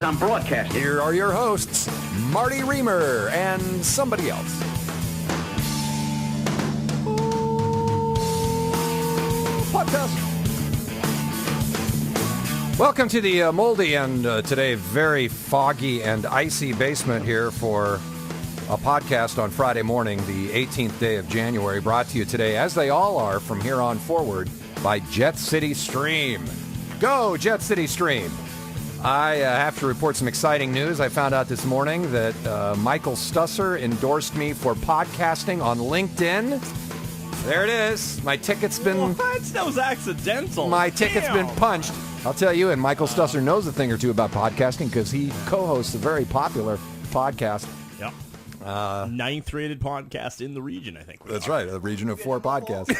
I'm broadcasting. Here are your hosts, Marty Reamer and somebody else. Podcast. Welcome to the moldy and today very foggy and icy basement here for a podcast on Friday morning, the 18th day of January, brought to you today, as they all are from here on forward, by Jet City Stream. Go, Jet City Stream! I have to report some exciting news. I found out this morning that Michael Stusser endorsed me for podcasting on LinkedIn. There it is. My ticket's been... What? That was accidental. My ticket's been punched. I'll tell you, and Michael Stusser knows a thing or two about podcasting because he co-hosts a very popular podcast. Yep. Ninth rated podcast in the region, I think. That's right, a region of 4 podcasts.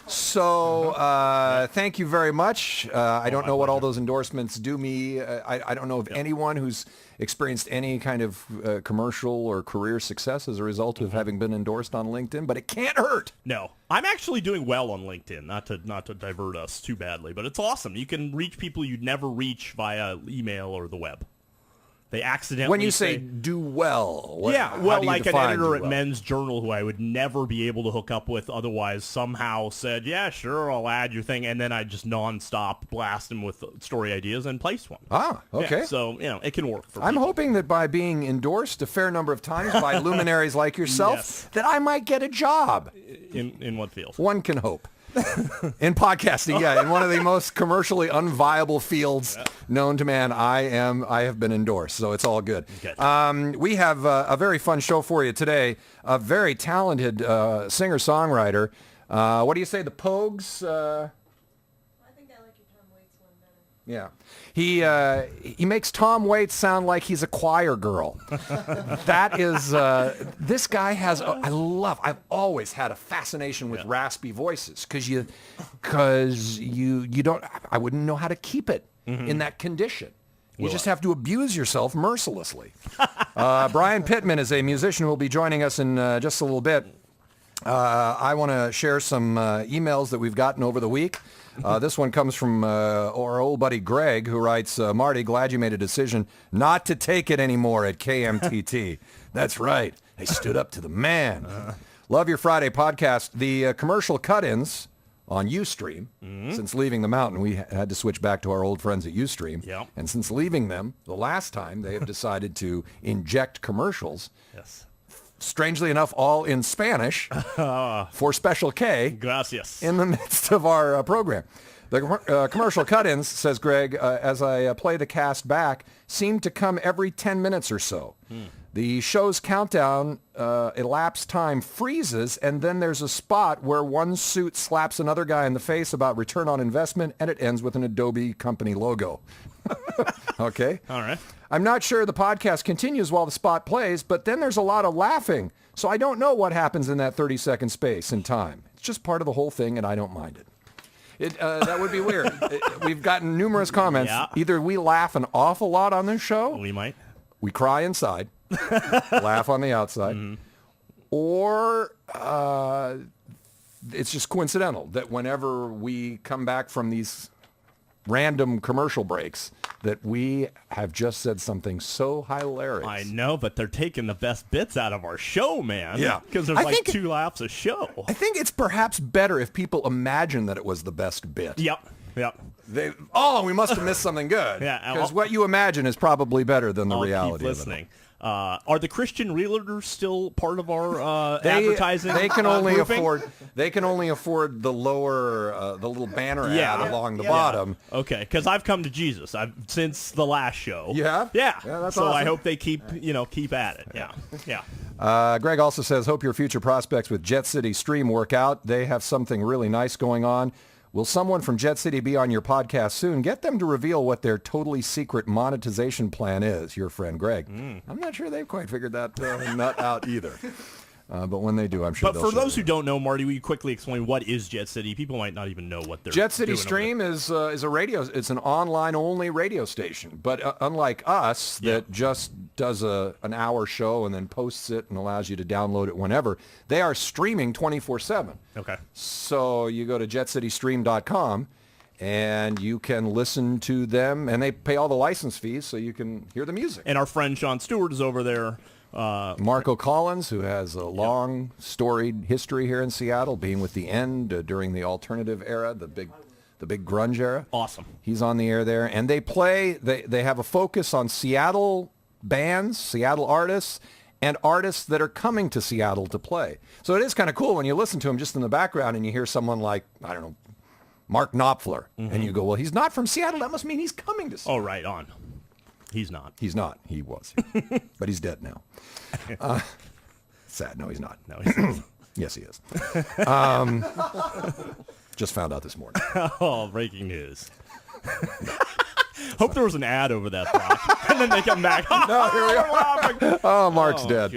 So, thank you very much. I don't know what all those endorsements do me. I don't know of anyone who's experienced any kind of commercial or career success as a result of having been endorsed on LinkedIn, but it can't hurt. No. I'm actually doing well on LinkedIn, not to divert us too badly, but it's awesome. You can reach people you'd never reach via email or the web. They accidentally When you say do well, like an editor at Men's Journal who I would never be able to hook up with otherwise somehow said, yeah, sure, I'll add your thing, and then I just nonstop blast him with story ideas and placed one. Ah, okay. Yeah, so, it can work for I'm people. hoping that by being endorsed a fair number of times by luminaries like yourself, Yes. that I might get a job. In what field? One can hope. In podcasting, in one of the most commercially unviable fields known to man, I have been endorsed, so it's all good. We have a very fun show for you today. A very talented singer-songwriter. What do you say, the Pogues? I think I like your Tom Waits one better. Yeah. He makes Tom Waits sound like he's a choir girl. That is, this guy has, I've always had a fascination with raspy voices because you don't, I wouldn't know how to keep it in that condition. You just have to abuse yourself mercilessly. Brian Pittman is a musician who will be joining us in just a little bit. I want to share some emails that we've gotten over the week. This one comes from our old buddy Greg, who writes, Marty, glad you made a decision not to take it anymore at KMTT. That's right. They stood up to the man. Love your Friday podcast. The commercial cut-ins on Ustream, since leaving the mountain, we had to switch back to our old friends at Ustream. Yep. And since leaving them the last time, they have decided to inject commercials. Yes. Strangely enough, all in Spanish for Special K. Gracias. In the midst of our program. The commercial cut-ins, says Greg, as I play the cast back, seem to come every 10 minutes or so. The show's countdown elapsed time freezes, and then there's a spot where one suit slaps another guy in the face about return on investment, and it ends with an Adobe company logo. Okay? All right. I'm not sure the podcast continues while the spot plays, but then there's a lot of laughing. So I don't know what happens in that 30-second space in time. It's just part of the whole thing, and I don't mind it. That would be weird. We've gotten numerous comments. Yeah. Either we laugh an awful lot on this show. We might. We cry inside. Laugh on the outside. Or it's just coincidental that whenever we come back from these random commercial breaks, that we have just said something so hilarious. I know, but they're taking the best bits out of our show, man. Yeah. Because there's like 2 laughs a show. I think it's perhaps better if people imagine that it was the best bit. Yep. We must have missed something good. Yeah. Because what you imagine is probably better than the reality keep of it. listening. Are the Christian realtors still part of our advertising? They can only grouping? afford. They can only afford the lower, the little banner ad along the bottom. Okay, because I've come to Jesus. Since the last show. You have? Yeah. That's so awesome. I hope they keep at it. Yeah. Greg also says, hope your future prospects with Jet City Stream work out. They have something really nice going on. Will someone from Jet City be on your podcast soon? Get them to reveal what their totally secret monetization plan is, your friend Greg. I'm not sure they've quite figured that nut out either. But when they do, I'm sure But they'll for those share who don't know, Marty, will you quickly explain what is Jet City? People might not even know what they're Jet City doing Stream is a radio. It's an online-only radio station. But unlike us, that just does an hour show and then posts it and allows you to download it whenever, they are streaming 24/7. Okay. So you go to jetcitystream.com and you can listen to them, and they pay all the license fees so you can hear the music. And our friend Sean Stewart is over there. Marco Collins, who has a long, storied history here in Seattle, being with the End during the alternative era, the big grunge era. Awesome. He's on the air there, and they have a focus on Seattle bands, Seattle artists, and artists that are coming to Seattle to play. So it is kind of cool when you listen to them just in the background and you hear someone like, I don't know, Mark Knopfler, and you go, well, he's not from Seattle. That must mean he's coming to Seattle. Oh, right on. He's not. He's not. He was. But he's dead now. Sad. No, he's not. No, he's not. Yes, he is. Just found out this morning. Oh, breaking news. Hope there was an ad over that block. And then they come back. No, here we are. Oh, Mark's dead.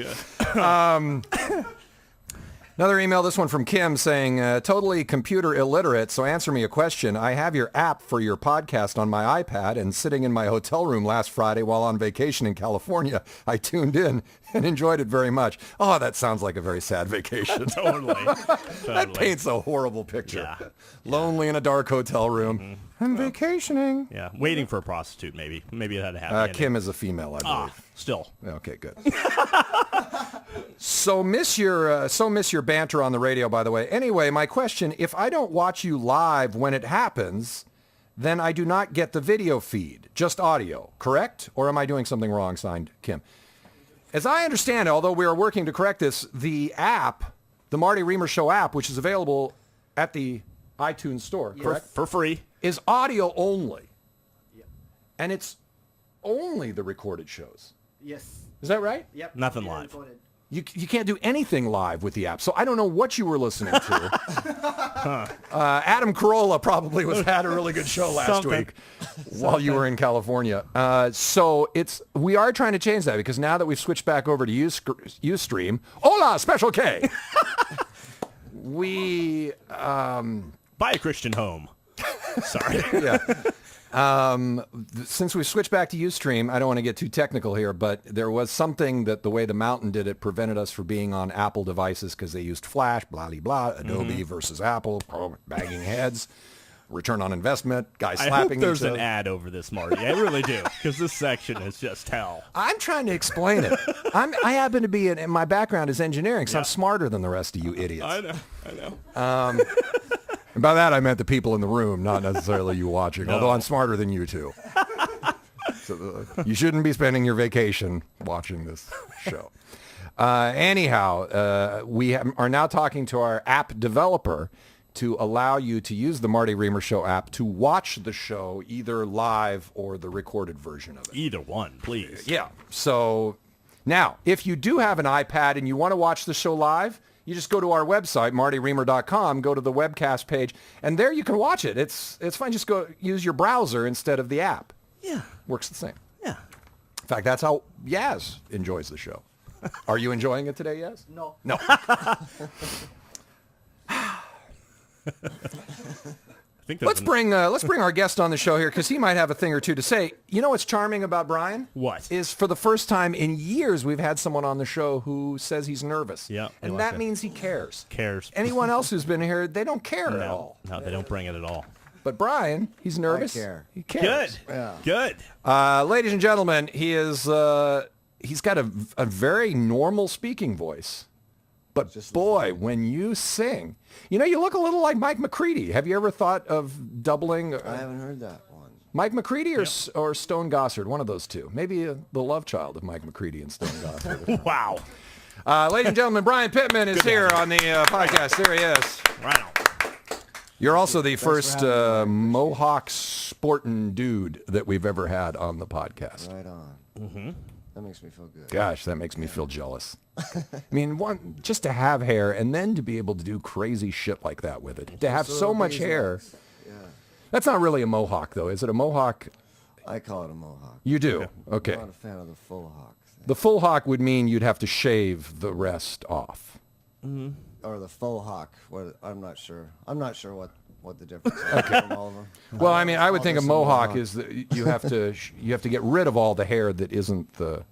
Another email, this one from Kim, saying, totally computer illiterate, so answer me a question. I have your app for your podcast on my iPad, and sitting in my hotel room last Friday while on vacation in California, I tuned in and enjoyed it very much. Oh, that sounds like a very sad vacation. Totally. That paints a horrible picture. Yeah. Lonely in a dark hotel room. I'm vacationing. Yeah, waiting for a prostitute, maybe. Maybe it had to happen. Kim is a female, I believe. Still. Okay, good. So miss your banter on the radio, by the way. Anyway, my question, if I don't watch you live when it happens, then I do not get the video feed, just audio, correct? Or am I doing something wrong, signed Kim? As I understand it, although we are working to correct this, the app, the Marty Reamer Show app, which is available at the iTunes store, correct? For free. Is audio only. Yep. And it's only the recorded shows. Yes. Is that right? Yep. Nothing live. You can't do anything live with the app, so I don't know what you were listening to. Adam Carolla probably had a really good show last week while you were in California. So we are trying to change that because now that we've switched back over to Ustream, hola, Special K, we... Buy a Christian home. Sorry. Yeah. Since we switched back to Ustream, I don't want to get too technical here, but there was something that the way the Mountain did it prevented us from being on Apple devices because they used Flash, blah, blah, blah, Adobe versus Apple, bagging heads, return on investment, guys slapping I hope there's each other. an ad over this, Marty. I really do, because this section is just hell. I'm trying to explain it. I happen to be, in my background is engineering, so I'm smarter than the rest of you idiots. I know. And by that, I meant the people in the room, not necessarily you watching, although I'm smarter than you two. So you shouldn't be spending your vacation watching this show. Anyhow, we are now talking to our app developer to allow you to use the Marty Reamer Show app to watch the show either live or the recorded version of it. Either one, please. Yeah. So now, if you do have an iPad and you want to watch the show live, you just go to our website, martyreamer.com, go to the webcast page, and there you can watch it. It's fine. Just go use your browser instead of the app. Yeah. Works the same. Yeah. In fact, that's how Yaz enjoys the show. Are you enjoying it today, Yaz? No. No. I think Let's bring our guest on the show here because he might have a thing or two to say. You know what's charming about Brian? What? Is for the first time in years we've had someone on the show who says he's nervous. Yeah, and that means he cares. Cares. Anyone else who's been here, they don't care at all. No, they don't bring it at all. But Brian, he's nervous. I care. He cares. Good. Yeah. Good. Ladies and gentlemen, he's got a very normal speaking voice. But boy, when you sing, you look a little like Mike McCready. Have you ever thought of doubling? I haven't heard that one. Mike McCready or Stone Gossard, one of those two. Maybe the love child of Mike McCready and Stone Gossard. Wow. Ladies and gentlemen, Brian Pittman is here on the podcast. There he is. Right on. You're also the first Mohawk sporting dude that we've ever had on the podcast. Right on. Mm-hmm. That makes me feel good. Gosh, that makes me feel jealous. I mean, just to have hair and then to be able to do crazy shit like that with it. To have so much hair. Yeah. That's not really a mohawk, though. Is it a mohawk? I call it a mohawk. You do? Okay. I'm not a fan of the full hawk thing. The full hawk would mean you'd have to shave the rest off. Mm-hmm. Or the faux hawk. I'm not sure. I'm not sure what the difference is from all of them. Well, I mean, I would think a mohawk is that you have to get rid of all the hair that isn't the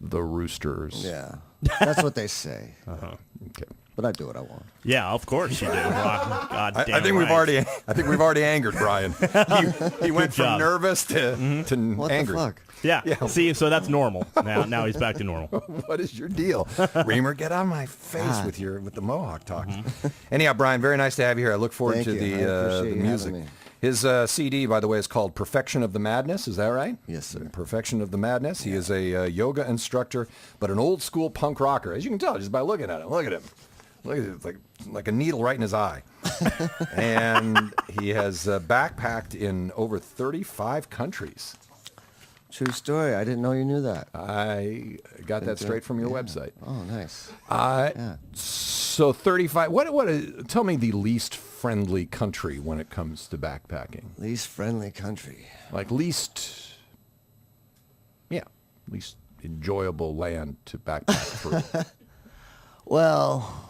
roosters. Yeah. That's what they say. Uh-huh. Okay. but I do what I want. Yeah, of course you do. God damn I think right. we've already angered Brian. He went from job. nervous to What angry. the fuck? Yeah. See, so that's normal. Now he's back to normal. What is your deal? Reamer, get out of my face with the Mohawk talk. Anyhow, Brian, very nice to have you here. I look forward Thank to you. I the appreciate you music. having me. His CD, by the way, is called Perfection of the Madness. Is that right? Yes, sir. Perfection of the Madness. He is a yoga instructor, but an old school punk rocker. As you can tell just by looking at him. Look at him. Look at it. It's like a needle right in his eye. And he has backpacked in over 35 countries. True story. I didn't know you knew that. I got that straight from your website. Oh, nice. So 35. Tell me the least friendly country when it comes to backpacking. Least friendly country. Like least enjoyable land to backpack through. Well,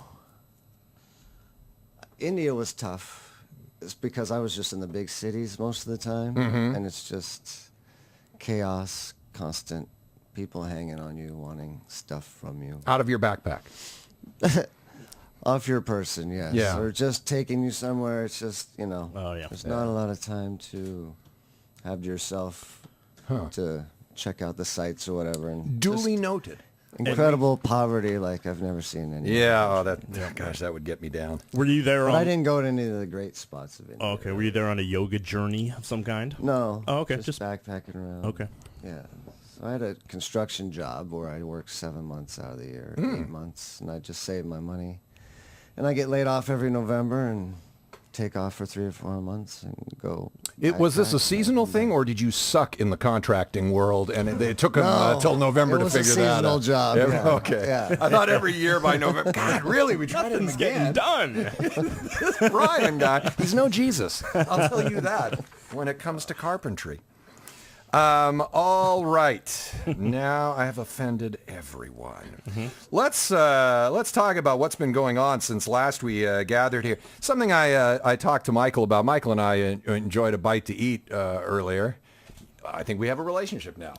India was tough. It's because I was just in the big cities most of the time, and it's just chaos, constant people hanging on you, wanting stuff from you. Out of your backpack. Off your person, yes. Yeah. Or just taking you somewhere. It's just, Oh, yeah. there's not a lot of time to have yourself to check out the sites or whatever. And Duly just noted. incredible poverty like I've never seen any. Yeah, gosh, that would get me down. Were you there But on... I didn't go to any of the great spots of India. Oh, okay, were you there on a yoga journey of some kind? No. Oh, okay, Just just- backpacking around. Okay. Yeah. So I had a construction job where I worked 7 months out of the year, 8 months, and I just saved my money. And I get laid off every November and take off for 3 or 4 months and go. Was this a backpack. seasonal thing, or did you suck in the contracting world, and it took them till November it to was a figure that seasonal out? job. Every- Yeah. Okay. Yeah. I thought every year by November. God, really? We tried it Nothing's getting again. done. This Brian guy, he's no Jesus. I'll tell you that when it comes to carpentry. All right. Now I have offended everyone. Let's talk about what's been going on since last we gathered here. Something I talked to Michael about. Michael and I enjoyed a bite to eat earlier. I think we have a relationship now.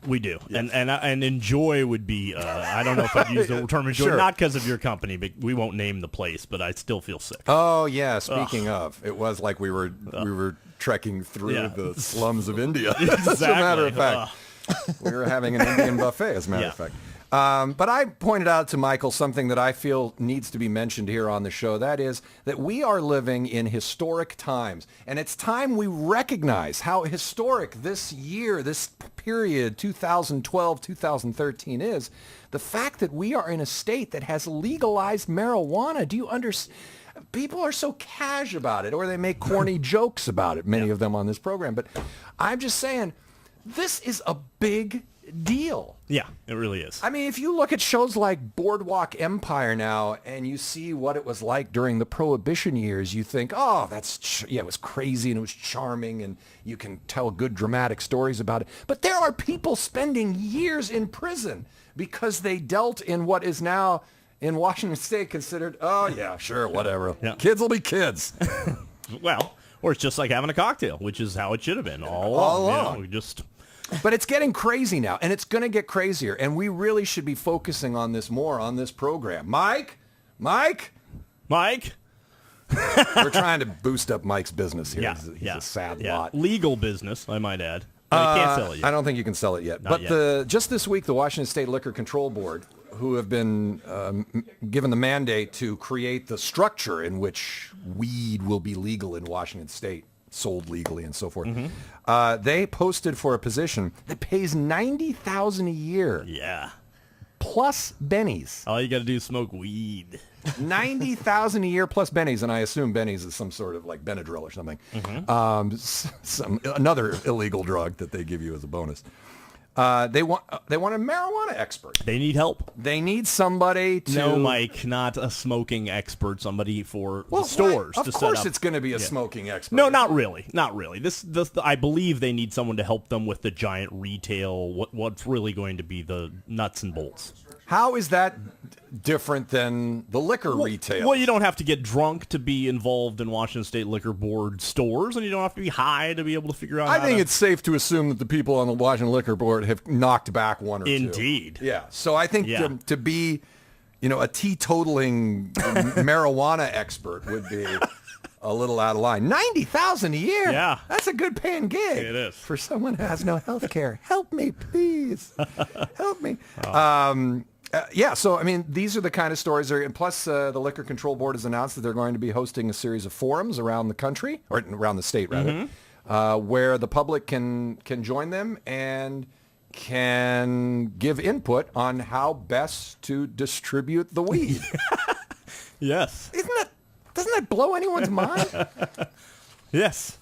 We do, and enjoy would be. I don't know if I'd use the term enjoy, Sure. not because of your company, but we won't name the place. But I still feel sick. Oh yeah. Speaking of, it was like we were trekking through Yeah. the slums of India. As a matter of fact, we were having an Indian buffet. As a matter of fact. But I pointed out to Michael something that I feel needs to be mentioned here on the show. That is that we are living in historic times. And it's time we recognize how historic this year, this period, 2012, 2013 is. The fact that we are in a state that has legalized marijuana. Do you understand? People are so cash about it, or they make corny jokes about it, many of them on this program. But I'm just saying, this is a big deal. Yeah, it really is. I mean, if you look at shows like Boardwalk Empire now and you see what it was like during the Prohibition years, you think, oh, it was crazy and it was charming and you can tell good dramatic stories about it. But there are people spending years in prison because they dealt in what is now in Washington State considered, oh, yeah, sure, whatever. Yeah. Kids will be kids. Well, or it's just like having a cocktail, which is how it should have been all along. We just... But it's getting crazy now, and it's going to get crazier, and we really should be focusing on this more on this program. Mike? Mike? We're trying to boost up Mike's business here. Yeah, He's a sad yeah. lot. Legal business, I might add. But you can't sell it yet. I don't think you can sell it yet. Not But yet. just this week, the Washington State Liquor Control Board, who have been given the mandate to create the structure in which weed will be legal in Washington State, sold legally and so forth, they posted for a position that pays $90,000 a year Yeah. plus bennies. All you got to do is smoke weed. $90,000 a year plus bennies, and I assume bennies is some sort of like Benadryl or something. Another illegal drug that they give you as a bonus. They want a marijuana expert. They need help. They need somebody to. No, Mike, not a smoking expert. Somebody for the Well, stores Of to set course, up. it's going to be a smoking expert. No, not really. Not really. This, I believe they need someone to help them with the giant retail. What's really going to be the nuts and bolts. How is that different than the liquor retail? Well, you don't have to get drunk to be involved in Washington State Liquor Board stores, and you don't have to be high to be able to figure out. I think it's safe to assume that the people on the Washington Liquor Board have knocked back one or two. Indeed. Yeah. So I think Yeah. to be a teetotaling marijuana expert would be a little out of line. $90,000 a year. Yeah. That's a good paying gig. It is. For someone who has no health care. Help me, please. Help me. So, I mean, these are the kind of stories. And plus, the Liquor Control Board has announced that they're going to be hosting a series of forums around the country, or around the state, rather, where the public can join them and can give input on how best to distribute the weed. Yes. Doesn't that blow anyone's mind? Yes.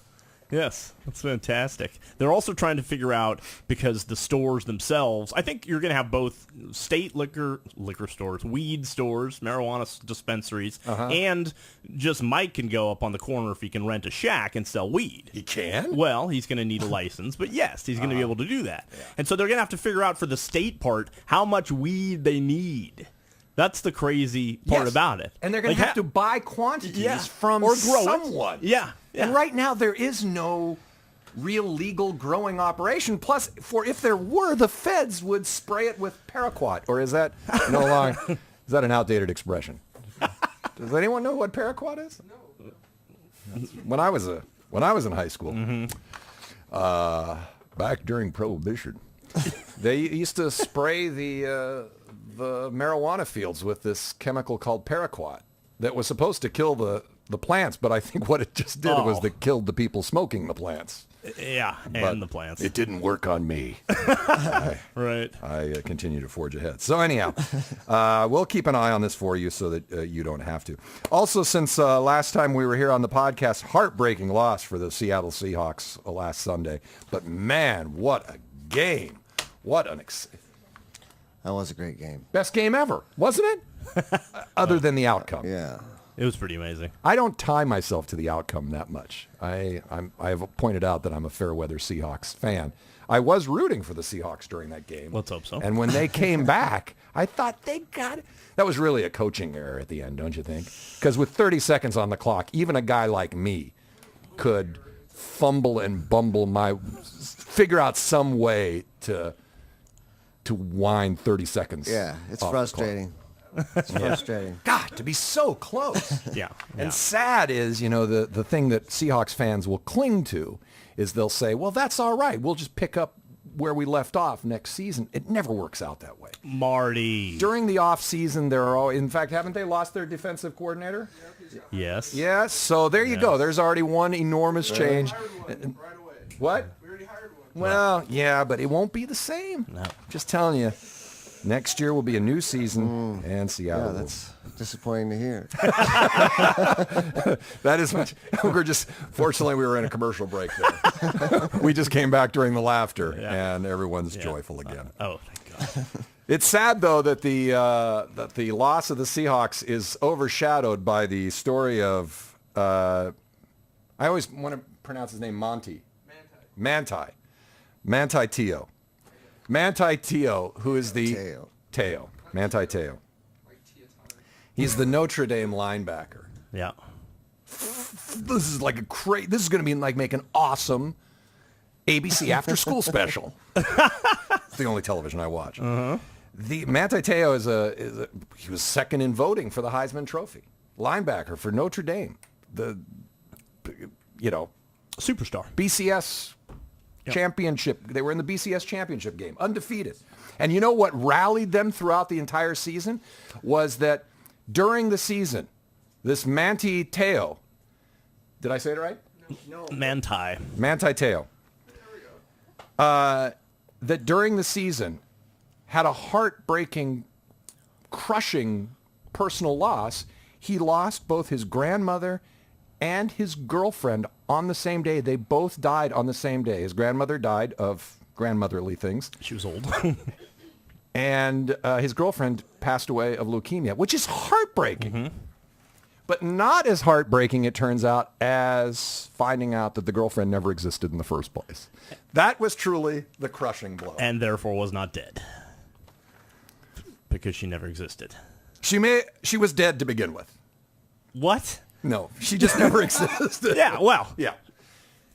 Yes, that's fantastic. They're also trying to figure out, because the stores themselves, I think you're going to have both state liquor stores, weed stores, marijuana dispensaries, and just Mike can go up on the corner if he can rent a shack and sell weed. He can? Well, he's going to need a license, but yes, he's going to be able to do that. Yeah. And so they're going to have to figure out for the state part how much weed they need. That's the crazy part about it. And they're going to have to buy quantities from or grow someone. Yeah. And right now there is no real legal growing operation. Plus, if there were, the feds would spray it with paraquat. Or is that no longer? Is that an outdated expression? Does anyone know what paraquat is? No. When I was in high school, back during Prohibition, they used to spray the marijuana fields with this chemical called paraquat that was supposed to kill the plants, but I think what it just did was that killed the people smoking the plants. Yeah, and the plants. It didn't work on me. Right. I continue to forge ahead. So anyhow, we'll keep an eye on this for you so that you don't have to. Also, since last time we were here on the podcast, heartbreaking loss for the Seattle Seahawks last Sunday. But man, what a game. What an That was a great game. best game ever, wasn't it? Other than the outcome. Yeah. It was pretty amazing. I don't tie myself to the outcome that much. I have pointed out that I'm a fair-weather Seahawks fan. I was rooting for the Seahawks during that game. Let's hope so. And when they came back, I thought they got it. That was really a coaching error at the end, don't you think? Because with 30 seconds on the clock, even a guy like me could fumble and bumble figure out some way to wind 30 seconds. Yeah, it's off frustrating. It's frustrating. God, to be so close. Yeah. And sad is, the thing that Seahawks fans will cling to is they'll say, well, that's all right. We'll just pick up where we left off next season. It never works out that way. Marty. During the off season, in fact, haven't they lost their defensive coordinator? Yes. Yes. So there you go. There's already one enormous change. Right away. What? We already hired one. Well, yeah, but it won't be the same. No. Just telling you. Next year will be a new season, and Seattle. Yeah, that's disappointing to hear. That is much. Fortunately, we were in a commercial break there. We just came back during the laughter, and everyone's joyful again. Oh, thank God. It's sad, though, that the loss of the Seahawks is overshadowed by the story of, I always want to pronounce his name, Manti Te'o. Manti Te'o, who is the... Te'o. Manti Te'o. He's the Notre Dame linebacker. Yeah. This is like this is going to be like make an awesome ABC after school special. It's the only television I watch. The Manti Te'o he was second in voting for the Heisman Trophy. Linebacker for Notre Dame. Superstar. BCS championship. They were in the BCS championship game, undefeated. And you know what rallied them throughout the entire season was that during the season, this Manti Te'o, did I say it right? No. Manti. Manti Te'o. That during the season had a heartbreaking, crushing personal loss. He lost both his grandmother and his girlfriend on the same day. They both died on the same day. His grandmother died of grandmotherly things. She was old. And his girlfriend passed away of leukemia, which is heartbreaking. But not as heartbreaking, it turns out, as finding out that the girlfriend never existed in the first place. That was truly the crushing blow. And therefore was not dead. Because she never existed. She was dead to begin with. What? No, she just never existed. Yeah, well. Yeah.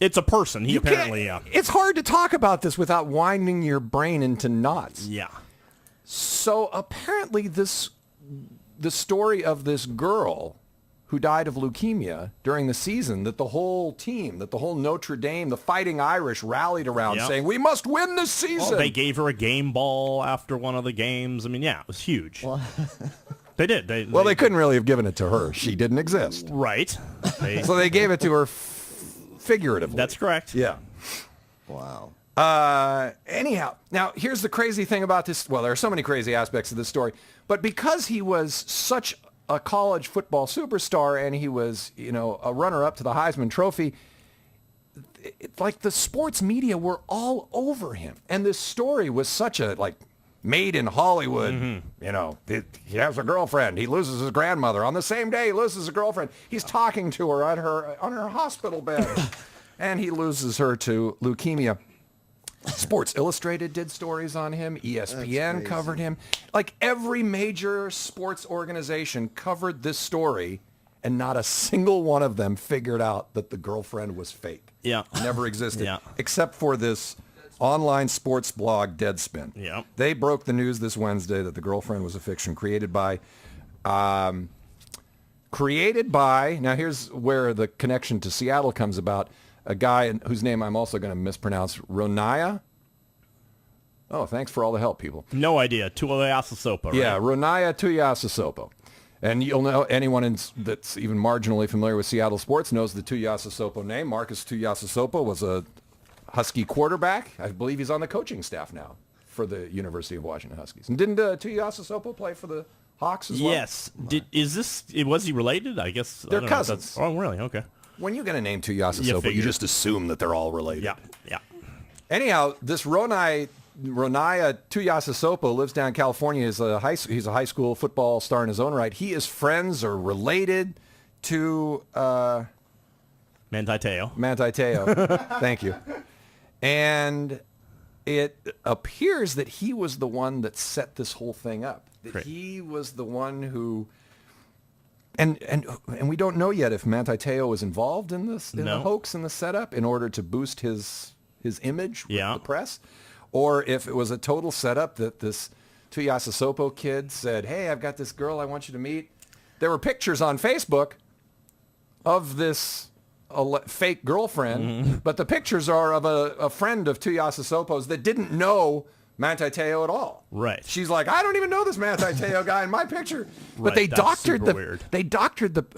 It's a person. He apparently... It's hard to talk about this without winding your brain into knots. Yeah. So apparently this the story of this girl who died of leukemia during the season that the whole team, that the whole Notre Dame, the Fighting Irish rallied around Yep. saying, we must win this season. Well, they gave her a game ball after one of the games. I mean, yeah, it was huge. They did. They couldn't really have given it to her. She didn't exist. Right. So they gave it to her figuratively. That's correct. Yeah. Wow. Anyhow, now here's the crazy thing about this. Well, there are so many crazy aspects of this story, but because he was such a college football superstar and he was, a runner-up to the Heisman Trophy, like the sports media were all over him. And this story was such a, made in Hollywood. He has a girlfriend. He loses his grandmother. On the same day, he loses his girlfriend. He's talking to her on her hospital bed. And he loses her to leukemia. Sports Illustrated did stories on him. ESPN covered him. Like every major sports organization covered this story, and not a single one of them figured out that the girlfriend was fake. Yeah. Never existed. Yeah. Except for this online sports blog, Deadspin. Yeah. They broke the news this Wednesday that the girlfriend was a fiction created by, now here's where the connection to Seattle comes about, a guy whose name I'm also going to mispronounce, Ronaya. Oh, thanks for all the help, people. No idea. Tuiasosopo, right? Yeah, Ronaya Tuiasosopo. And you'll know, anyone that's even marginally familiar with Seattle sports knows the Tuiasosopo name. Marcus Tuiasosopo was a Husky quarterback. I believe he's on the coaching staff now for the University of Washington Huskies. And didn't Tuiasosopo play for the Hawks as well? Yes. Was he related? I guess. They're I don't know if cousins. Oh, really? Okay. When you get a name Tuiasosopo, you figure. just assume that they're all related. Yeah. Anyhow, this Ronaya Tuiasosopo lives down in California. He's a high school football star in his own right. He is friends or related to Manti Te'o. Thank you. And it appears that he was the one that set this whole thing up. That Great. he was the one who... And we don't know yet if Manti Te'o was involved in this, in the hoax and the setup in order to boost his image with the press, or if it was a total setup that this Tuiasosopo kid said, hey, I've got this girl I want you to meet. There were pictures on Facebook of this fake girlfriend, but the pictures are of a friend of Tuiasosopo's that didn't know Manti Te'o at all. Right. She's like, I don't even know this Manti Te'o guy in my picture. But Right, they that's doctored super weird.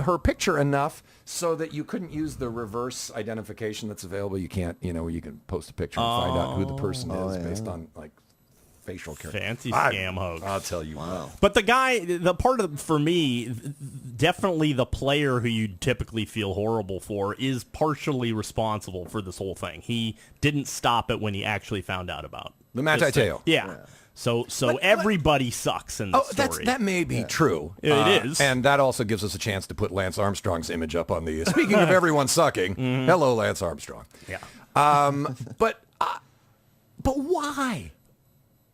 her picture enough so that you couldn't use the reverse identification that's available. You can't, where you can post a picture and find out who the person is based on facial character. Fancy scam hoax. I'll tell you. Wow. But the guy, the part of, for me, definitely the player who you typically feel horrible for is partially responsible for this whole thing. He didn't stop it when he actually found out about The Manti this thing. Te'o. Yeah. So everybody sucks in this story. That may be true. It is. And that also gives us a chance to put Lance Armstrong's image up on the... Speaking of everyone sucking, hello, Lance Armstrong. Yeah. But why?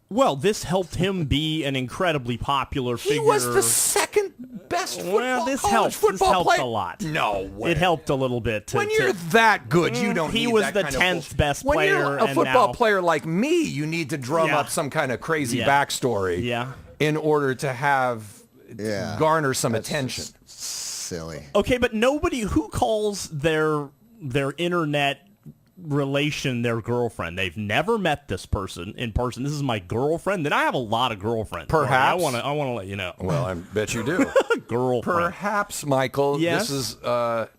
Well, this helped him be an incredibly popular figure. He was the second best this college helped. football This helped player. a lot. No way. It helped a little bit. When you're that good, you don't He need was that the kind of 10th bullshit. best When player, you're a and football now- player like me, you need to drum Yeah. up some kind of crazy Yeah. backstory Yeah. in order to have garner some That's attention. just silly. Okay, but nobody who calls their internet relation their girlfriend. They've never met this person in person. This is my girlfriend. Then I have a lot of girlfriends. Perhaps. I want to let you know. Well, I bet you do. Girlfriend. Perhaps, Michael, Yes? this is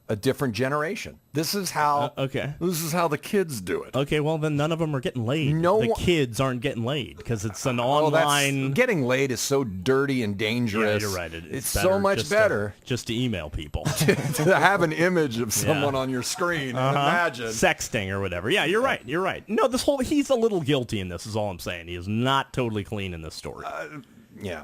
a different generation. This is how okay. This is how the kids do it. Okay, well then none of them are getting laid. No the one- kids aren't getting laid because it's an Oh, that's, online. getting laid is so dirty and Yeah, dangerous. you're right. It's better so much just better just to email people. to have an image of someone on your screen and imagine. Sexting or whatever. Yeah, you're right. You're right. No, he's a little guilty in this is all I'm saying. He is not totally clean in this story. Yeah.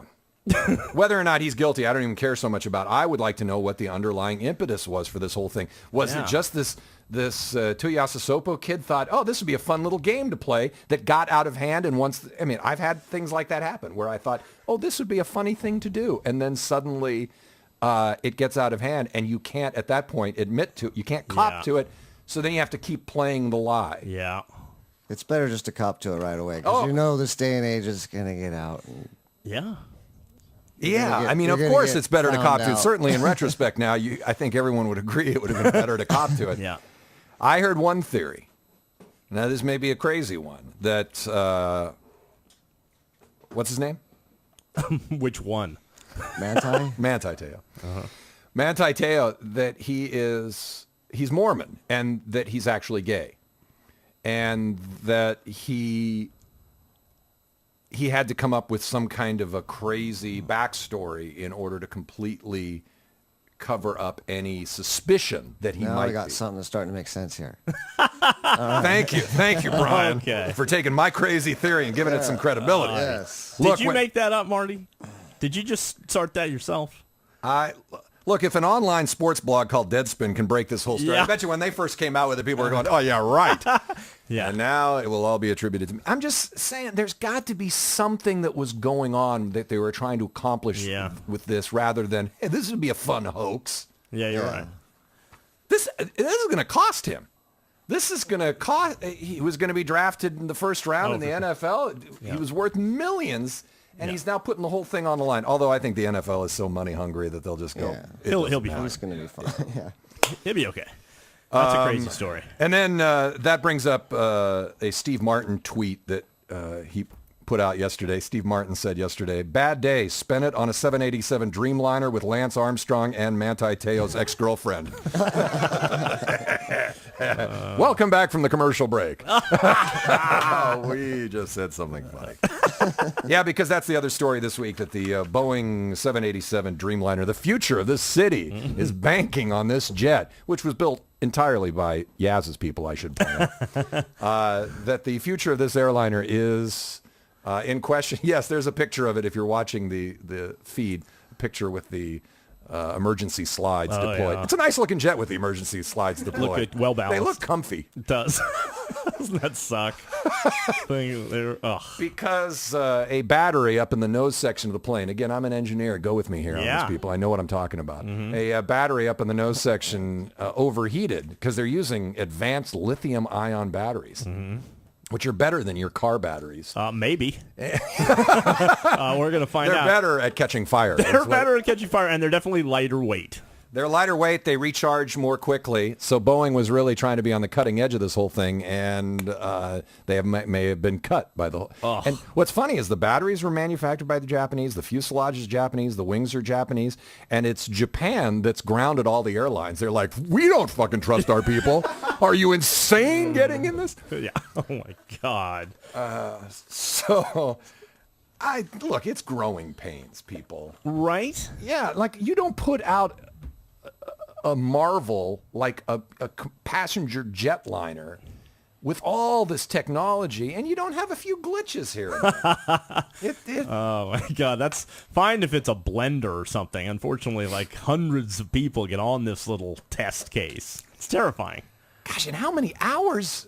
Whether or not he's guilty, I don't even care so much about. I would like to know what the underlying impetus was for this whole thing. Was it just this Tuiasosopo kid thought, oh, this would be a fun little game to play that got out of hand, and I've had things like that happen where I thought, oh, this would be a funny thing to do, and then suddenly it gets out of hand, and you can't at that point admit to it, you can't cop to it, so then you have to keep playing the lie. Yeah. It's better just to cop to it right away because you know this day and age is going to get out. And Yeah. Yeah, get- I mean, you're of gonna course get it's better to found cop to it. out. Certainly in retrospect now, I think everyone would agree it would have been better to cop to it. Yeah. I heard one theory. Now, this may be a crazy one. That, what's his name? Which one? Manti? Manti Te'o. Manti Te'o, that he's Mormon and that he's actually gay. And that he had to come up with some kind of a crazy backstory in order to completely cover up any suspicion that he Now might I got be. something that's starting to make sense here. Thank you, Brian, Okay. for taking my crazy theory and giving it some credibility. Yes. Look, Did you make that up, Marty? Did you just start that yourself? Look, if an online sports blog called Deadspin can break this whole story, Yeah. I bet you when they first came out with it, people were going, "Oh yeah, right." Yeah. And now it will all be attributed to me. I'm just saying, there's got to be something that was going on that they were trying to accomplish with this, rather than, "Hey, this would be a fun hoax." Yeah, you're Yeah. right. This is going to cost him. This is going to cost. He was going to be drafted in the first round in the NFL. He was worth millions. And he's now putting the whole thing on the line. Although I think the NFL is so money hungry that they'll just go. Yeah. He'll be fine. It's going to be fun. Yeah. He'll be okay. That's a crazy story. And then that brings up a Steve Martin tweet that he put out yesterday. Steve Martin said yesterday, "Bad day. Spent it on a 787 Dreamliner with Lance Armstrong and Manti Te'o's ex-girlfriend." Welcome back from the commercial break. We just said something funny. Yeah, because that's the other story this week, that the Boeing 787 Dreamliner, the future of this city, is banking on this jet, which was built entirely by Yaz's people, I should point out. That the future of this airliner is in question. Yes, there's a picture of it if you're watching the feed, a picture with the emergency slides deployed. Yeah. It's a nice looking jet with the emergency slides deployed. good, well balanced. They look comfy. It does. Doesn't that suck? Because a battery up in the nose section of the plane, again, I'm an engineer, go with me here on this, people. I know what I'm talking about. A battery up in the nose section overheated because they're using advanced lithium-ion batteries, which are better than your car batteries. Maybe. We're going to find They're out. better at catching fire. They're better at catching fire, and they're definitely lighter weight. They're lighter weight. They recharge more quickly. So Boeing was really trying to be on the cutting edge of this whole thing, and they may have been cut by the. And what's funny is the batteries were manufactured by the Japanese. The fuselage is Japanese. The wings are Japanese, and it's Japan that's grounded all the airlines. They're like, we don't fucking trust our people. Are you insane getting in this? Yeah. Oh my God. So, look, it's growing pains, people. Right? Yeah, like you don't put out a marvel like a passenger jetliner with all this technology, and you don't have a few glitches here and there. Oh my God. That's fine if it's a blender or something. Unfortunately, like hundreds of people get on this little test case. It's terrifying. Gosh, and how many hours?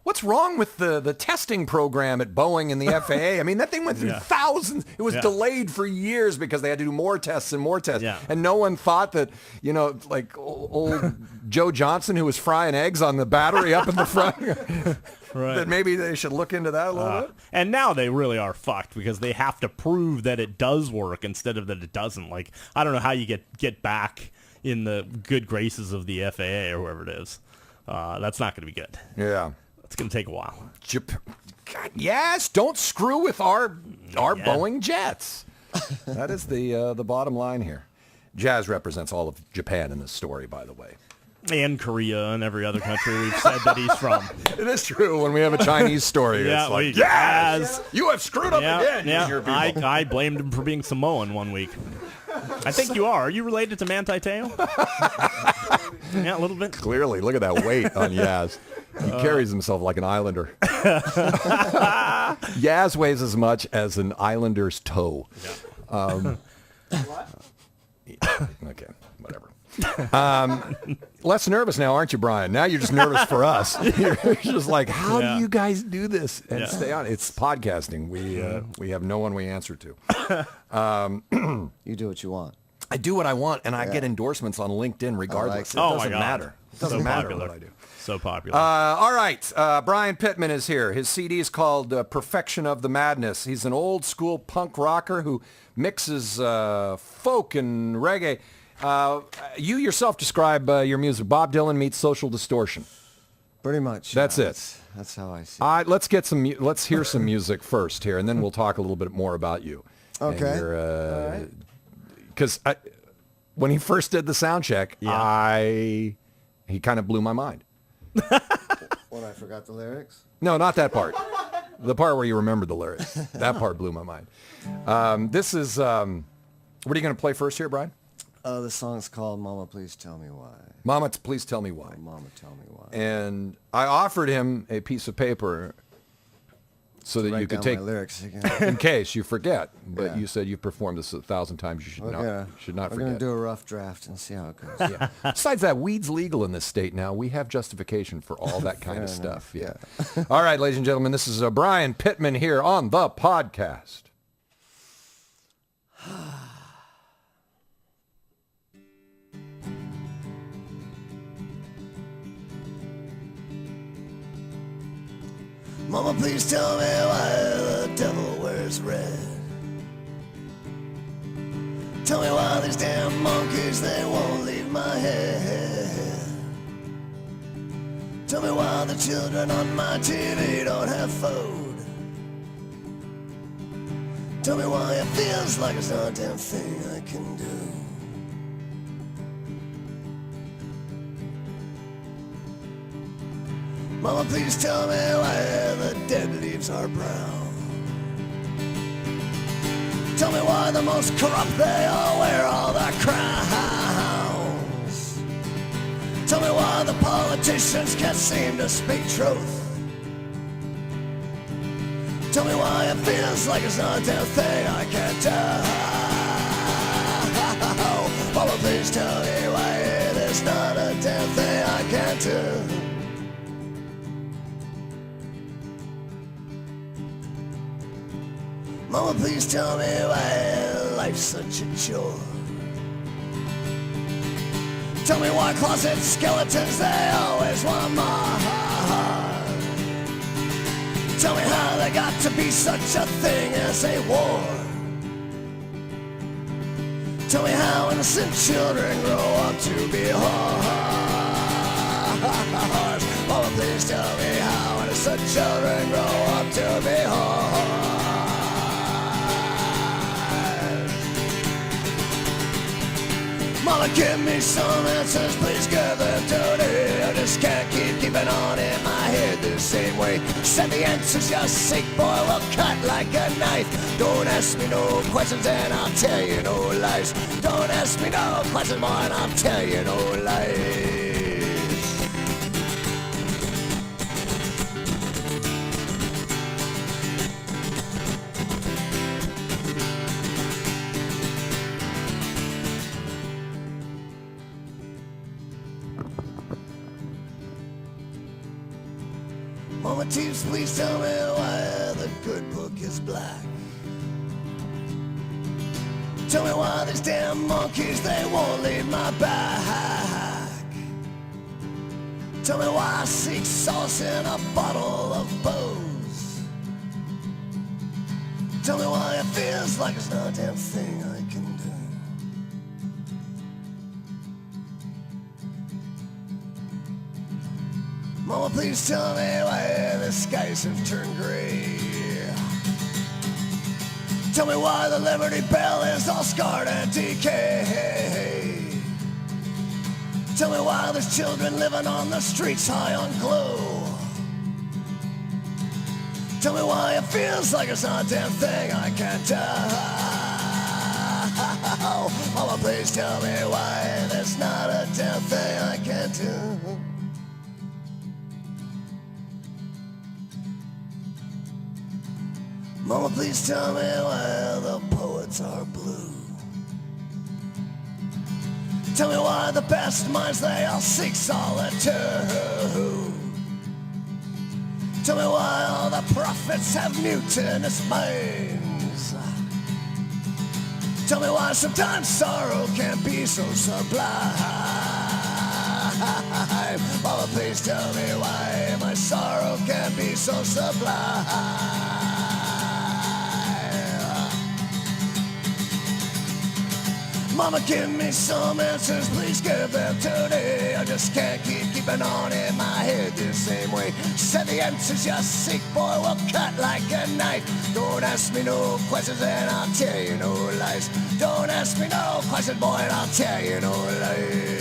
What's wrong with the testing program at Boeing and the FAA? I mean, that thing went through thousands. It was delayed for years because they had to do more tests and more tests. Yeah. And no one thought that, like old Joe Johnson, who was frying eggs on the battery up in the front, Right. that maybe they should look into that a little bit. And now they really are fucked because they have to prove that it does work instead of that it doesn't. Like, I don't know how you get back in the good graces of the FAA or whoever it is. That's not going to be good. Yeah. It's going to take a while. God, yes, don't screw with our Boeing jets. That is the bottom line here. Jazz represents all of Japan in this story, by the way. And Korea and every other country we've said that he's from. It is true when we have a Chinese story. Yeah, it's like, we- yes, you have screwed up again. Yeah. Your people. I blamed him for being Samoan one week. I think you are. Are you related to Manti Te'o? Yeah, a little bit. Clearly, look at that weight on Yaz. He carries himself like an islander. Yaz weighs as much as an islander's toe. Yeah. Okay, whatever. Less nervous now, aren't you, Brian? Now you're just nervous for us. You're just like, how do you guys do this and stay on? It's podcasting. We have no one we answer to. You do what you want. I do what I want, and I get endorsements on LinkedIn regardless. like It it. doesn't Oh, my God. matter. It doesn't So matter popular. what I do. So popular. All right. Brian Pittman is here. His CD is called Perfection of the Madness. He's an old school punk rocker who mixes folk and reggae. You yourself describe your music. Bob Dylan meets Social Distortion. Pretty much. That's it. That's how I see it. Let's hear some music first here, and then we'll talk a little bit more about you. Okay. All right. Because when he first did the sound check, he kind of blew my mind. When I forgot the lyrics? No, not that part. The part where you remembered the lyrics. That part blew my mind. This is, what are you going to play first here, Brian? The song's called Mama, Please Tell Me Why. Mama, Please Tell Me Why. Mama, Tell Me Why. And I offered him a piece of paper so that you Write could down take, my lyrics again. in case you forget. But Yeah. you said you've performed this 1,000 times. You should not We're forget. going to do a rough draft and see how it goes. Yeah. Besides that, weed's legal in this state now. We have justification for all that kind of Fair stuff. enough, Yeah. All right, ladies and gentlemen, this is Brian Pittman here on the podcast. Mama, please tell me why the devil wears red. Tell me why these damn monkeys, they won't leave my head. Tell me why the children on my TV don't have food. Tell me why it feels like it's not a damn thing I can do. Mama, please tell me why the dead leaves are brown. Tell me why the most corrupt they all wear all the crowns. Tell me why the politicians can't seem to speak truth. Tell me why it feels like it's not a damn thing I can't do. Mama, please tell me why it is not a damn thing I can't do. Mama, please tell me why life's such a chore. Tell me why closet skeletons, they always want more. Tell me how there got to be such a thing as a war. Tell me how innocent children grow up to be whores. Mama, please tell me how innocent children grow up to be whores. Mama, give me some answers, please give them to me. I just can't keep keeping on in my head the same way. Send the answers your sake, boy, will cut like a knife. Don't ask me no questions and I'll tell you no lies. Don't ask me no questions, boy, and I'll tell you no lies. Mama Teeves, please tell me why the good book is black. Tell me why these damn monkeys, they won't leave my back. Tell me why I seek solace in a bottle of Bose. Tell me why it feels like it's not a damn thing I can do. Mama, please tell me why the skies have turned gray. Tell me why the Liberty Bell is all scarred and decayed. Tell me why there's children living on the streets high on glue. Tell me why it feels like it's not a damn thing I can't do. Mama, please tell me why there's not a damn thing I can't do. Mama, please tell me why the poets are blue. Tell me why the best minds, they all seek solitude. Tell me why all the prophets have mutinous minds. Tell me why sometimes sorrow can be so sublime. Mama, please tell me why my sorrow can be so sublime. Mama, give me some answers, please give them today. I just can't keeping on in my head the same way. Said the answers you seek, boy, will cut like a knife. Don't ask me no questions and I'll tell you no lies. Don't ask me no questions, boy, and I'll tell you no lies.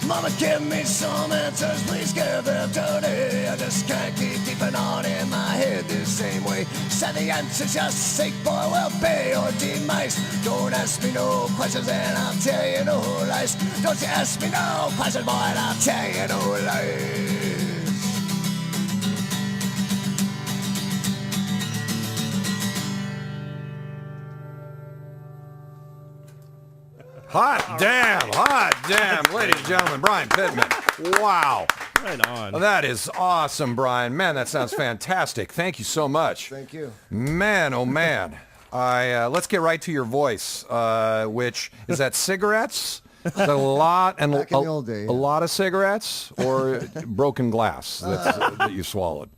Mama, give me some answers, please give them today. I just can't keeping on in my head the same way. Said the answers you seek, boy, will be your demise. Don't ask me no questions and I'll tell you no lies. Don't you ask me no questions, boy, and I'll tell you no lies. Hot damn, ladies and gentlemen, Brian Pittman. Wow. Right on. That is awesome, Brian. Man, that sounds fantastic. Thank you so much. Thank you. Man, oh man. Let's get right to your voice, which is that cigarettes? Is that a lot and Back in the old days. a lot of cigarettes or broken glass that you swallowed?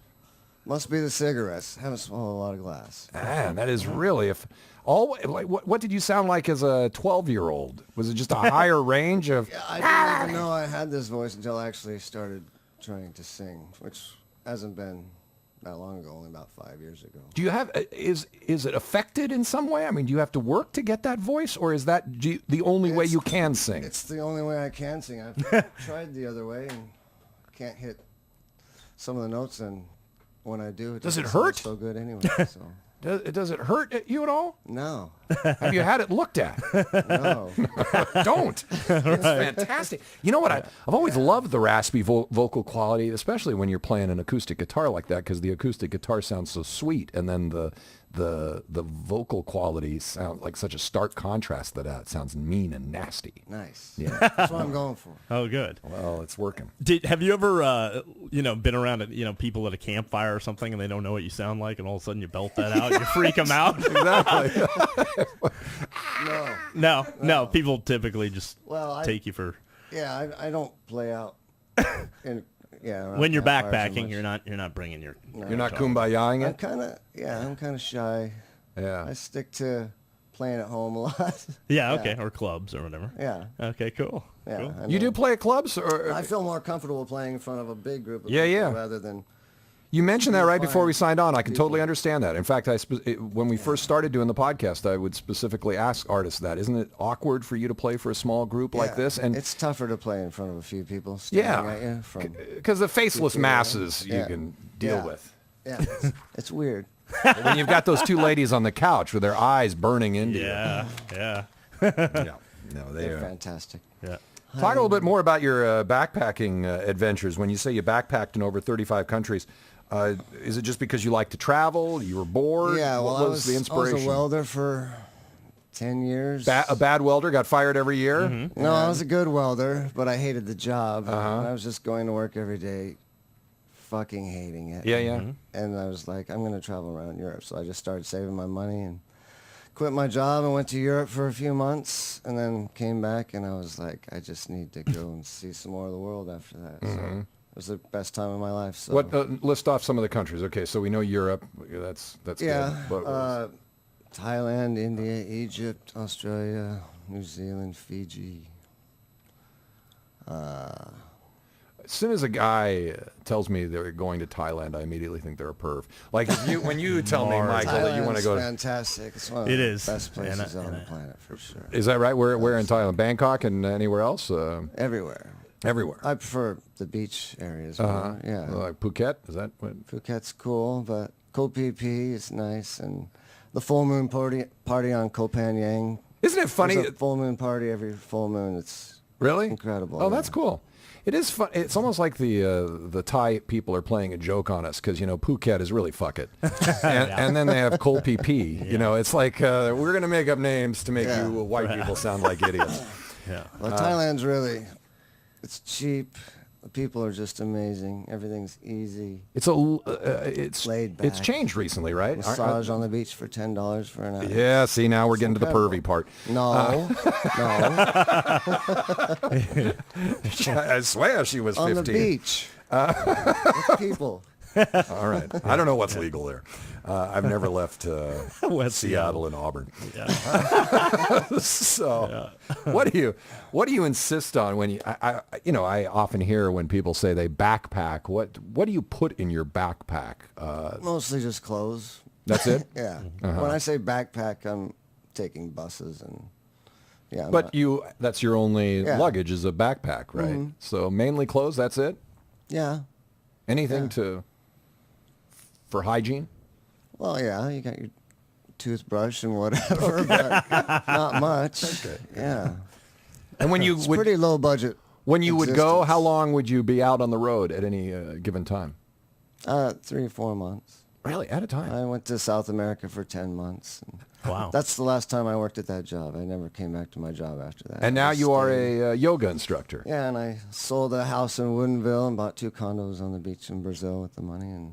Must be the cigarettes. Haven't swallowed a lot of glass. Man, that is really what did you sound like as a 12-year-old? Was it just a higher range of? Yeah, I didn't even know I had this voice until I actually started trying to sing, which hasn't been that long ago, only about 5 years ago. Do you have is it affected in some way? I mean, do you have to work to get that voice, or is that the only way you can sing? It's the only way I can sing. I've tried the other way and can't hit some of the notes, and when I do, Does it doesn't sound hurt? so good anyway. So Does it hurt you at all? no, Have you had it looked at? no. Don't. It's fantastic. You know what? I've always loved the raspy vocal quality, especially when you're playing an acoustic guitar like that, because the acoustic guitar sounds so sweet, and then the vocal quality sounds like such a stark contrast that it sounds mean and nasty. Nice. Yeah. That's what I'm going for. Oh, good. Well, it's working. Have you ever, been around, people at a campfire or something, and they don't know what you sound like, and all of a sudden you belt that out, you freak them out? Exactly. No. People typically just Well, take you for. Yeah, I don't play out. Around When you're campfires so backpacking, much. you're not bringing your. You're not kumbayaing I'm it? kind of shy. Yeah. I stick to playing at home a lot. Yeah. Okay. Or clubs or whatever. Yeah. Okay. Cool. Yeah. Cool. I You do mean, play at clubs? Or I feel more comfortable playing in front of a big group of Yeah, people yeah. rather than You mentioned that right before we Fine. signed on. I can People. totally understand that. In fact, when we first started doing the podcast, I would specifically ask artists that. Isn't it awkward for you to play for a small group like Yeah, this? And it's tougher to play in front of a few people staring at you from because the faceless people, masses you yeah. can deal Yeah. with. Yeah, it's weird. When you've got those two ladies on the couch with their eyes burning into Yeah. you. Yeah. No, They're fantastic. Yeah. Talk a little bit more about your backpacking adventures. When you say you backpacked in over 35 countries, is it just because you like to travel? You were bored? Yeah, well, what was the I inspiration? was a welder for 10 years. A bad welder got fired every year? Mm-hmm. No, I was a good welder, but I hated the job. I was just going to work every day, fucking hating it. Yeah, yeah. And I was like, I'm going to travel around Europe. So I just started saving my money and quit my job and went to Europe for a few months and then came back and I was like, I just need to go and see some more of the world after that. So it was the best time of my life. So What? List off some of the countries. Okay, so we know Europe. That's yeah, good. What Thailand, India, Egypt, Australia, New Zealand, Fiji. as soon as a guy tells me they're going to Thailand, I immediately think they're a perv. Like when you tell me, Michael, that you want to Thailand's go to... fantastic. It's one of It the is. best places And I- on the planet for sure. Is that right? Where in Thailand? Bangkok and anywhere else? Everywhere. Everywhere. I prefer the beach areas. More. Yeah. Like Phuket? Is that what? Phuket's cool, but Koh Phi Phi is nice, and the full moon party on Koh Phangan. Isn't it funny? There's a full moon party every full moon. It's Really? incredible. Oh, yeah. that's cool. It is fun. It's almost like the Thai people are playing a joke on us because, Phuket is really fuck it. And then they have Koh Phi Phi. It's like we're going to make up names to make Yeah. you white people sound like idiots. Yeah. Well, Thailand's really, it's cheap. people are just amazing. Everything's easy. It's Laid it's back. changed recently, right? Massage on the beach for $10 for an hour. Yeah, see, now we're getting to the pervy part. No, no. I swear she was 15. On the beach. With people. All right. I don't know what's legal there. I've never left West Seattle and Auburn. Yeah. So, what do you insist on when I often hear when people say they backpack. What do you put in your backpack? Mostly just clothes. That's it. Yeah. When I say backpack, I'm taking buses and yeah. But that's your only Yeah. luggage is a backpack, right? So mainly clothes. That's it. Yeah. Anything for hygiene? Well, yeah, you got your toothbrush and whatever, but not much. Okay. Yeah. And when you It's would pretty low budget. when you would go, existence. how long would you be out on the road at any given time? 3 or 4 months. Really, at a time. I went to South America for 10 months. Wow. That's the last time I worked at that job. I never came back to my job after that. And I now just you are stayed. a yoga instructor. Yeah, and I sold a house in Woodinville and bought 2 condos on the beach in Brazil with the money, and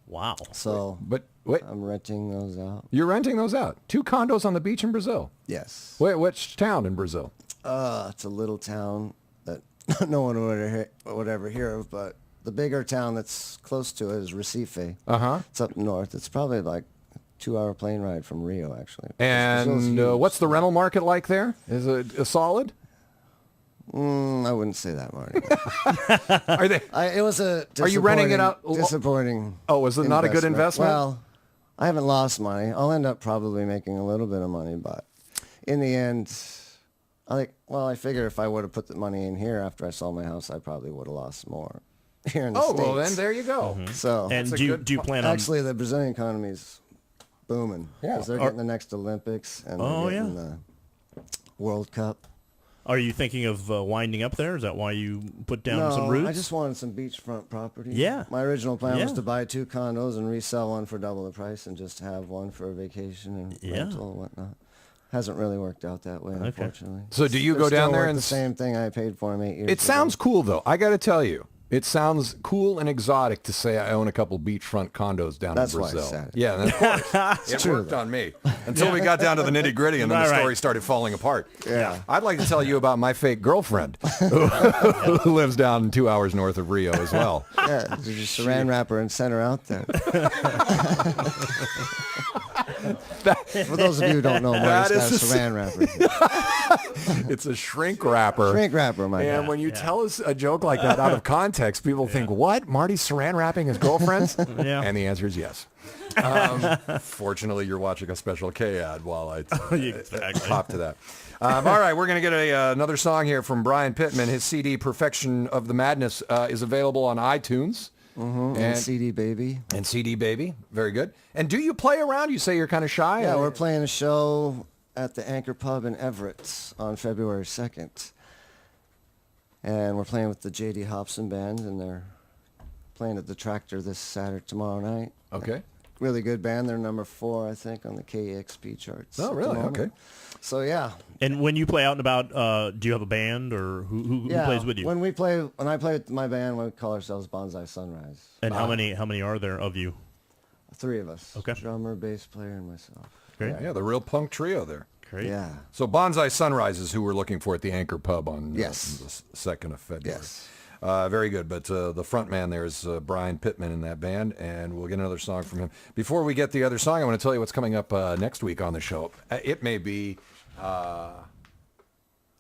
Wow. so But wait, I'm renting those out. you're renting those out? 2 condos on the beach in Brazil. Yes. Wait, which town in Brazil? It's a little town that no one would ever hear of, but the bigger town that's close to it is Recife. Uh-huh. It's up north. It's probably like a 2-hour plane ride from Rio, actually. Brazil's And huge. what's the rental market like there? Is it solid? I wouldn't say that, Marty. Are they? It was a Are you renting it out- disappointing. Oh, was it not a good investment? Well, I haven't lost money. I'll end up probably making a little bit of money, but in the end, I figure if I would have put the money in here after I sold my house, I probably would have lost more here in the Oh, States. well, then there you go. So And a do good you plan on? actually, the Brazilian economy is booming Yeah. because they're getting the next Olympics and Oh, they're getting yeah. the World Cup. Are you thinking of winding up there? Is that why you put down No, some roots? I just wanted some beachfront property. Yeah. My original plan was Yeah. to buy 2 condos and resell one for double the price and just have one for a vacation and Yeah. rental and whatnot. Hasn't really worked out that way, unfortunately. So do you They're go down still there worth and the same thing I paid for them 8 years It sounds cool, though. I got to tell you. It sounds cool and exotic to say I own a couple beachfront condos down That's in why I Brazil. said it. Yeah, and of course. It worked on me. Until we got down to the nitty-gritty and then the Right. story started falling apart. Yeah. I'd like to tell you about my fake girlfriend who lives down 2 hours north of Rio as well. Yeah, just saran wrapper and send her out there. For those of you who don't know, That Marty's got a is saran wrapper. It's a shrink wrapper. Shrink wrapper, my And God. when you tell us a joke like that out of context, people think, what? Marty's saran wrapping his girlfriends? Yeah. And the answer is yes. Fortunately, you're watching a Special K ad while I Exactly. hop to that. All right, we're going to get another song here from Brian Pittman. His CD, Perfection of the Madness, is available on iTunes. And CD Baby. And CD Baby. Very good. And do you play around? You say you're kind of shy? Yeah, we're playing a show at the Anchor Pub in Everett on February 2nd. And we're playing with the J.D. Hobson Band, and they're playing at the Tractor this Saturday, tomorrow night. Okay. Really good band. They're number 4, I think, on the KEXP charts. Oh, at the really? moment. Okay. So, yeah. And when you play out and about, do you have a band or who plays with you? When I play with my band, we call ourselves Bonsai Sunrise. And how many are there of you? 3 of us. Okay. Drummer, bass player, and myself. Great. Yeah, the real punk trio there. Great. Yeah. So Bonsai Sunrise is who we're looking for at the Anchor Pub on Yes. the 2nd of February. Yes. Very good. But the front man there is Brian Pittman in that band, and we'll get another song from him. Before we get the other song, I want to tell you what's coming up next week on the show. It may be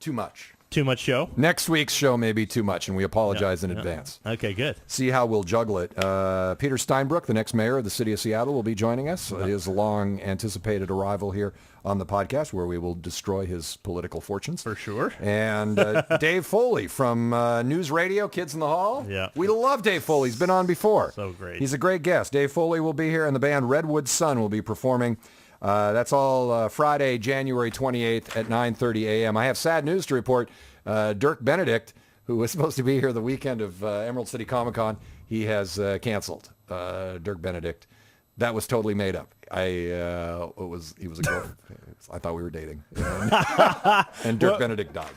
too much. Too much show? Next week's show may be too much, and we apologize in advance. Okay, good. See how we'll juggle it. Peter Steinbrück, the next mayor of the city of Seattle, will be joining us. His long-anticipated arrival here on the podcast, where we will destroy his political fortunes. For sure. And Dave Foley from News Radio, Kids in the Hall. Yeah. We love Dave Foley. He's been on before. So great. He's a great guest. Dave Foley will be here, and the band Redwood Sun will be performing. That's all Friday, January 28th at 9:30 a.m. I have sad news to report. Dirk Benedict, who was supposed to be here the weekend of Emerald City Comic Con, he has canceled. Dirk Benedict. That was totally made up. He was a girl. I thought we were dating. And Dirk Benedict died.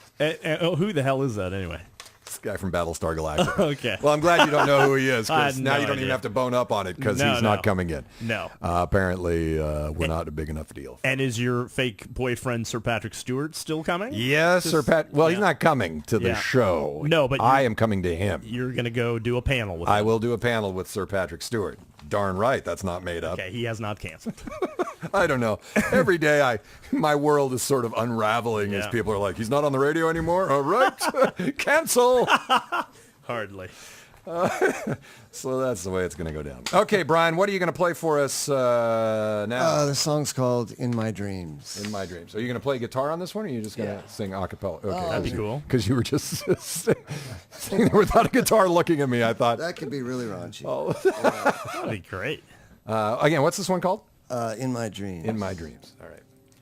Who the hell is that anyway? This guy from Battlestar Galactica. Okay. Well, I'm glad you don't know who he is, I because had now no you don't even idea. have to bone up on it, because No, he's no. not coming in. No. Apparently, we're not a big enough deal. And is your fake boyfriend Sir Patrick Stewart still coming? Yes, Sir Pat. Well, he's not coming to the Yeah. show. No, but I am coming to him. You're going to go do a panel with him. I will do a panel with Sir Patrick Stewart. Darn right, that's not made up. Okay, he has not canceled. I don't know. Every day, my world is sort of unraveling as Yeah. people are like, he's not on the radio anymore. All right, cancel. Hardly. So that's the way it's going to go down. Okay, Brian, what are you going to play for us now? The song's called In My Dreams. In My Dreams. Are you going to play guitar on this one, or are you just going to sing a cappella? Okay, That'd be cool. Because you were just sitting there without a guitar looking at me. I thought, That could be really raunchy. That'd be great. again, what's this one called? In My Dreams. In My Dreams. All right.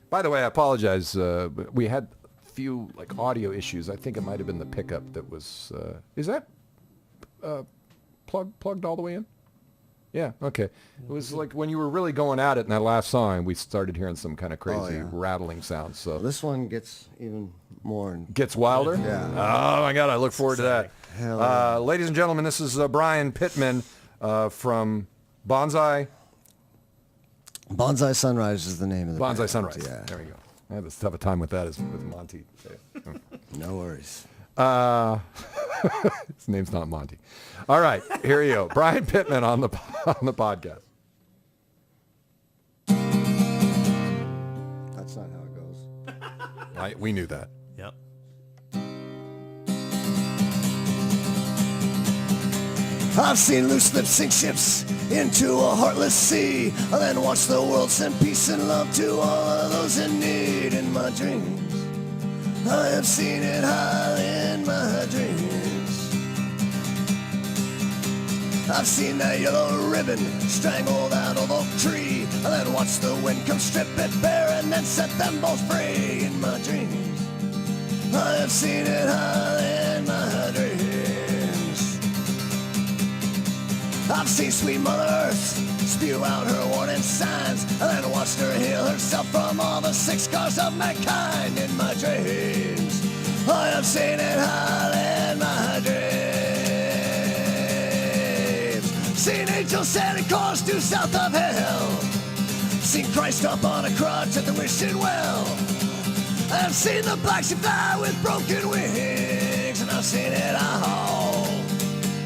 By the way, I apologize. But we had a few audio issues. I think it might have been the pickup that was. Is that plugged all the way in? Yeah. Okay. It was like when you were really going at it in that last song, we started hearing some kind of crazy rattling sounds. So This one gets even more. gets wilder. Yeah. Oh my God! I look forward to that. Hell yeah. Ladies and gentlemen, this is Brian Pittman from Bonsai Sunrise is the name of the Bonsai band. Sunrise. Yeah. There we go. I have as tough a time with that as with Monty. No worries. His name's not Monty. All right, here you go. Brian Pittman on the podcast. That's not how it goes. We knew that. Yep. I've seen loose lips sink ships into a heartless sea, and then watch the world send peace and love to all of those in need. In my dreams, I have seen it high in my dreams. I've seen that yellow ribbon strangle that old oak tree, and then watch the wind come strip it bare and then set them both free. In my dreams, I have seen it high in my dreams. I've seen sweet Mother Earth spew out her warning signs, and then watched her heal herself from all the sick scars of mankind. In my dreams, I have seen it high in my dreams. Seen angels sailing course due south of hell. Seen Christ up on a crutch at the wishing well. I've seen the black sheep fly with broken wings, and I've seen it all.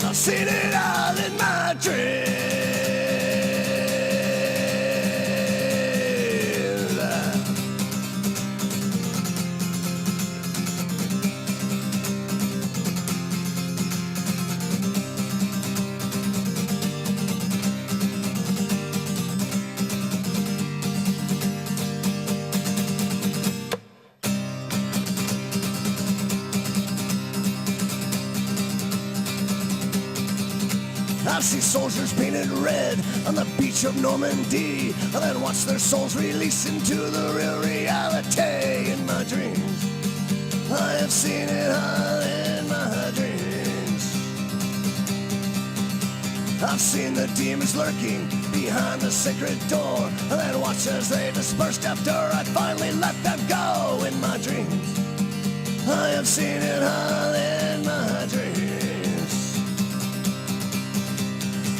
I've seen it all in my dreams. I've seen soldiers painted red on the beach of Normandy, and then watch their souls release into the real reality. In my dreams, I have seen it all in my dreams. I've seen the demons lurking behind the sacred door, and then watch as they dispersed after I finally let them go. In my dreams, I have seen it all in my dreams.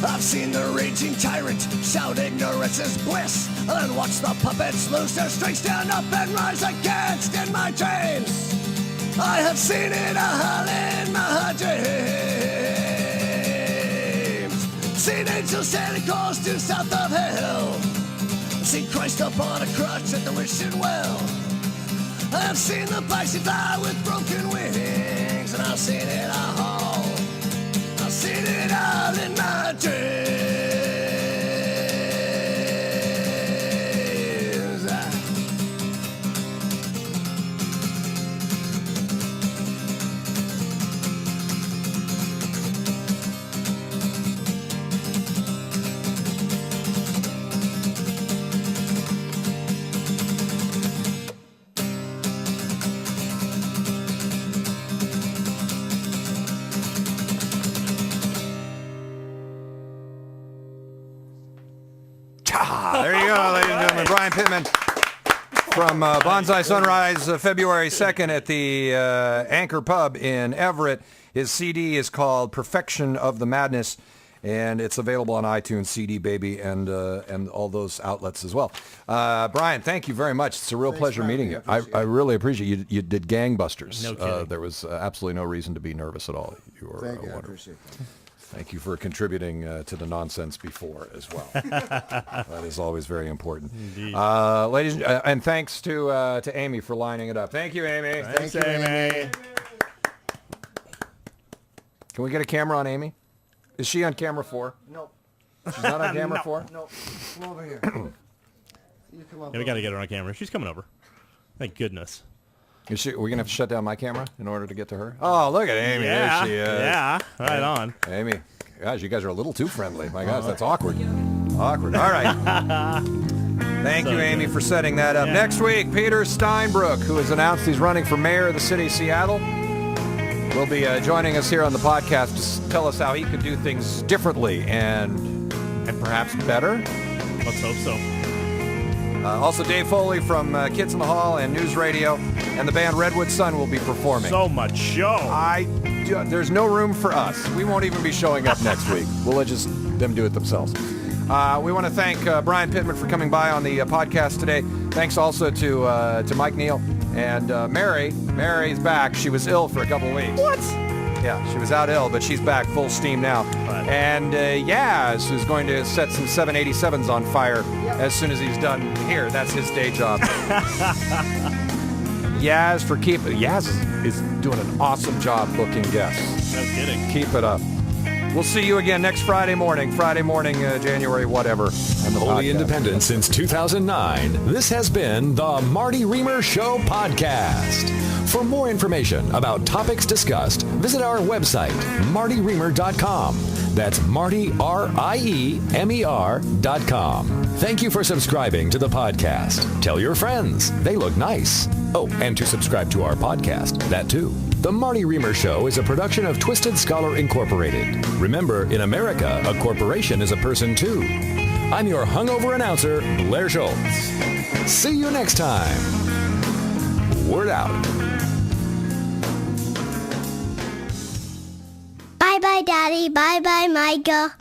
I've seen the raging tyrant shout ignorance is bliss, and then watch the puppets lose their strength, stand up and rise against. In my dreams, I have seen it all in my dreams. Seen angels sailing course due south of hell. Seen Christ up on a crutch at the wishing well. I've seen the bikes fly with broken wings, and I've seen it all. I've seen it all in my dreams. There you go, ladies and gentlemen. Brian Pittman from Bonsai Sunrise, February 2nd at the Anchor Pub in Everett. His CD is called Perfection of the Madness, and it's available on iTunes, CD Baby, and all those outlets as well. Brian, thank you very much. It's a real pleasure meeting you. I really appreciate you. You did gangbusters. No kidding. There was absolutely no reason to be nervous at all. You were Thank you. I wonderful. appreciate that. Thank you for contributing to the nonsense before as well. That is always very important. Indeed. Ladies, and thanks to Amy for lining it up. Thank you, Amy. Thanks, Amy. Can we get a camera on Amy? Is she on camera 4? Nope. She's not on camera 4? Nope. Come over here. You come up. Yeah, we got to get her on camera. She's coming over. Thank goodness. Are we going to have to shut down my camera in order to get to her? Oh, look at Amy. Yeah, There she is. yeah, right on. Amy. Gosh, you guys are a little too friendly. My gosh, that's awkward. Awkward. All right. Thank you, Amy, for setting that up. Yeah. Next week, Peter Steinbrook, who has announced he's running for mayor of the city of Seattle, will be joining us here on the podcast to tell us how he could do things differently and perhaps better. Let's hope so. Also, Dave Foley from Kids in the Hall and News Radio, and the band Redwood Sun will be performing. So much show. There's no room for us. We won't even be showing up next week. We'll let just them do it themselves. We want to thank Brian Pittman for coming by on the podcast today. Thanks also to Mike Neal and Mary. Mary's back. She was ill for a couple weeks. What? Yeah, she was out ill, but she's back full steam now. Right. And Yaz, who's going to set some 787s on fire as soon as he's done here. That's his day job. Yaz is doing an awesome job booking guests. No kidding. Keep it up. We'll see you again next Friday morning, January whatever. on the Holy podcast. Independent since 2009. This has been the Marty Reamer Show podcast. For more information about topics discussed, visit our website, martyreamer.com. That's MartyRiemer.com. Thank you for subscribing to the podcast. Tell your friends. They look nice. Oh, and to subscribe to our podcast, that too. The Marty Reamer Show is a production of Twisted Scholar Incorporated. Remember, in America, a corporation is a person too. I'm your hungover announcer, Blair Schultz. See you next time. Word out. Bye-bye, Daddy. Bye-bye, Micah.